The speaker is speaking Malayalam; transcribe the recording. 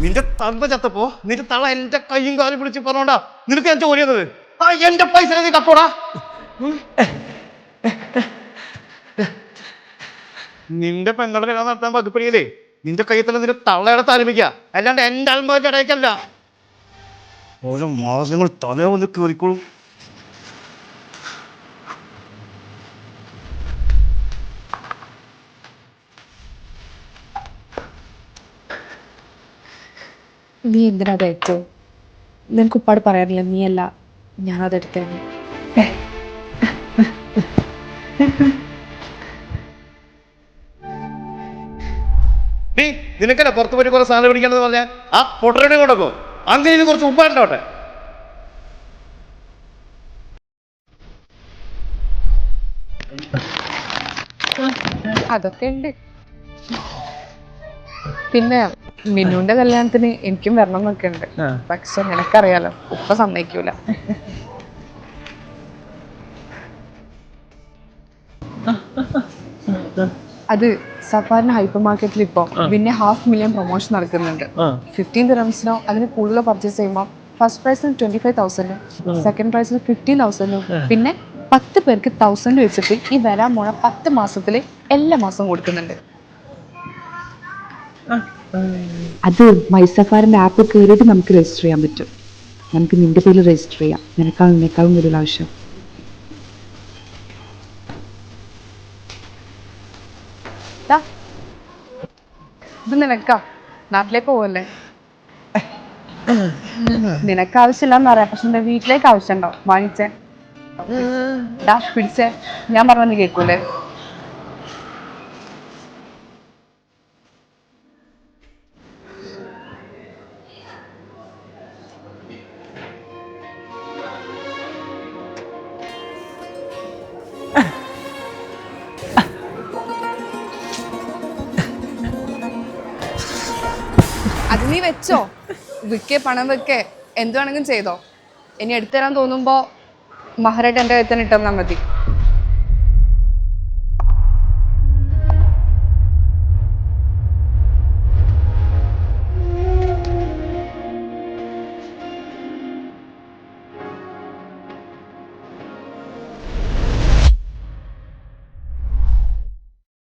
നിന്റെ തന്ത ചത്തപ്പോ നിന്റെ തള എന്റെ കയ്യും കാലും പിടിച്ച് പറഞ്ഞോണ്ടാ നിനക്ക് ഞാൻ ജോലി ചെയ്യുന്നത്. ആ എന്റെ പൈസ നീ കട്ടോടാ. നിന്റെ പെങ്ങളുടെ കല്യാണം നടത്താൻ വകുപ്പടിയില്ലേ നിന്റെ കയ്യിൽ തന്നെ നിന്റെ തള്ളയുടെ ആരംഭിക്കുക, അല്ലാണ്ട് എന്റെ അൽമാരുടെ ഇടയ്ക്കല്ല. ഓരോ മാസങ്ങൾ തലേ വന്ന് കയറിക്കോളും. നീ എന്തിനാ തയ്ച്ചോ? നിനക്ക് ഉപ്പാട് പറയാറില്ല നീയല്ല ഞാനതെടുത്തേനെ. നീ നിനക്കല്ല പുറത്ത് പോയി കുറെ സാധനം പിടിക്കണമെന്ന് പറഞ്ഞാൽ ആ പൊട്ടരുടെ കൊണ്ടൊക്കെ അങ്ങനെ കുറച്ച് ഉപ്പായിട്ടോട്ടെ. അതൊക്കെ ഉണ്ട്. പിന്നെ മിന്നുവിന്റെ കല്യാണത്തിന് എനിക്കും വരണം എന്നൊക്കെ ഉണ്ട്. പക്ഷെ നിനക്കറിയാലോ ഉപ്പ സമ്മതിക്കൂല. അത് സഫാറിന്റെ ഹൈപ്പർ മാർക്കറ്റിൽ ഇപ്പോൾ പിന്നെ 500,000 പ്രൊമോഷൻ നടക്കുന്നുണ്ട്. 15 ദിറംസിനോ അതിന് കൂടുതൽ പർച്ചേസ് ചെയ്യുമ്പോൾ ഫസ്റ്റ് പ്രൈസിന് 25,000, സെക്കൻഡ് പ്രൈസിന് 15,000, പിന്നെ 10 പേർക്ക് 1,000 വെച്ചിട്ട് ഈ വരാൻ പോണ 10 മാസത്തിൽ എല്ലാ മാസവും കൊടുക്കുന്നുണ്ട്. അത് മൈസഫാറിന്റെ ആപ്പ് കയറിയിട്ട് നമുക്ക് രജിസ്റ്റർ ചെയ്യാൻ പറ്റും. നമുക്ക് നിന്റെ പേരിൽ രജിസ്റ്റർ ചെയ്യാം. നിനക്കാളും കൂടുതൽ ആവശ്യം. ഇത് നിനക്കാ, നാട്ടിലേക്ക് പോവല്ലേ? നിനക്ക് ആവശ്യമില്ലാന്ന് പറയാം, പക്ഷെ എന്റെ വീട്ടിലേക്ക് ആവശ്യമുണ്ടോ? വാങ്ങിച്ചേ പിടിച്ചേ, ഞാൻ പറഞ്ഞ കേൾക്കൂലേ? അത് നീ വെച്ചോ, വിൽക്കേ പണം വെക്കേ എന്ത് വേണമെങ്കിലും ചെയ്തോ. ഇനി എടുത്തു തരാൻ തോന്നുമ്പോ മഹറായിട്ട് എൻ്റെ കയ്യിൽ തന്നെ ഇട്ടാൽ മതി.